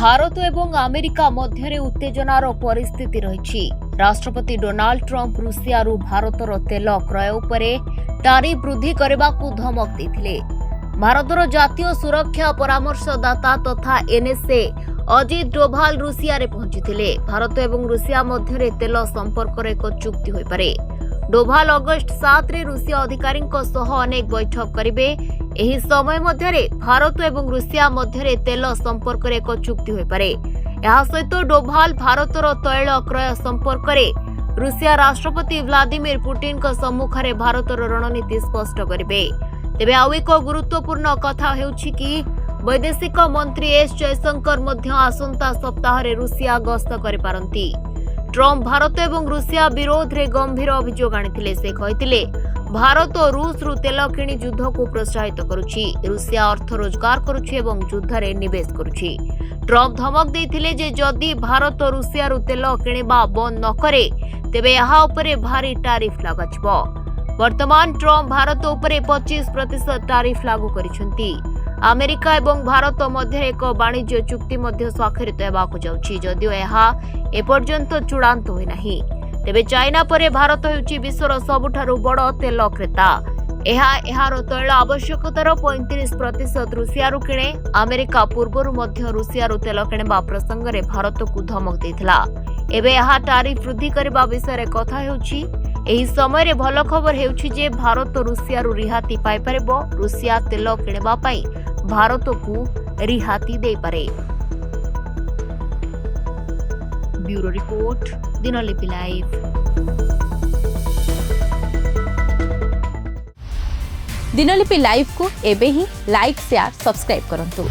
भारत एवं अमेरिका मध्य उत्तेजनार परिस्थिति रही। राष्ट्रपति डोनाल्ड ट्रंप रूसियारू भारतर तेल क्रय उपरे टारिफ वृद्धि करने को धमक देते। भारतर जातीय सुरक्षा परामर्शदाता तथा एनएसए अजित डोभाल रूसिया रे पहुंचीथिले। भारत एवं रूसिया मध्य तेल संपर्क एक चुक्ति होई पारे। डोभाल अगस्ट 7 रे रूसिया अधिकारी अनेक बैठक करेंगे। एही समय मध्य भारत एवं रूसिया मध्य तेल संपर्क एक चुक्ति होई पारे। यह सहित डोभाल भारतर तैल क्रय संपर्क में रूसिया राष्ट्रपति व्लादिमीर पुतिन सम्मुखें भारतर रणनीति स्पष्ट करेंगे। तेबे आउ एक गुरुत्वपूर्ण कथा हेउछि कि वैदेशिक मंत्री एस जयशंकर मध्य आसंता सप्ताह रूसिया गस्त करिपारंती। ट्रंप भारत एवं रूसिया विरोध में गंभीर अभियोग आनिथिले। से कहिथिले भारत रूस रु तेल किणी युद्ध को प्रोत्साहित करुछि। रूसिया अर्थ रोजगार करुछि एवं युद्ध रे निवेश करुछि। ट्रंप धमक देथिले जे जदि भारत रूसिया रु तेल किणिबा बंद न करे तेबे यहाँ उपरे भारी टारिफ लगाजिबो। वर्तमान ट्रंप भारत उपरे 25% टारिफ लागू करिसेंती। अमेरिका एवं भारत मध्य एक वाणिज्य चुक्ति मध्य स्वाक्षरित हेबाकु जाउछि। जदिओ यह एपर्यंत चूड़ांत होई नाही। तेबे चाइना परे भारत हेउछि विश्वर सबुठारु बड़ तेल क्रेता। एहार तैल आवश्यकतार 35% रूसियारू किणे। अमेरिका पूर्वरु मध्य रूसियारू तेल किणवा प्रसंग में भारत को धमक देथिला। एबे यह टारिफ वृद्धि करबा विषय कथा हेउछि। एही समय रे भल खबर हेउछि जे भारत रूसियारू रिहाती पाई पारिबो। रूसिया तेल किणवा पई भारत को रिहाती दे पारे। Bureau report, Dinalipi live. Dinalipi live को एबे ही लाइक शेयर सब्सक्राइब करंतु।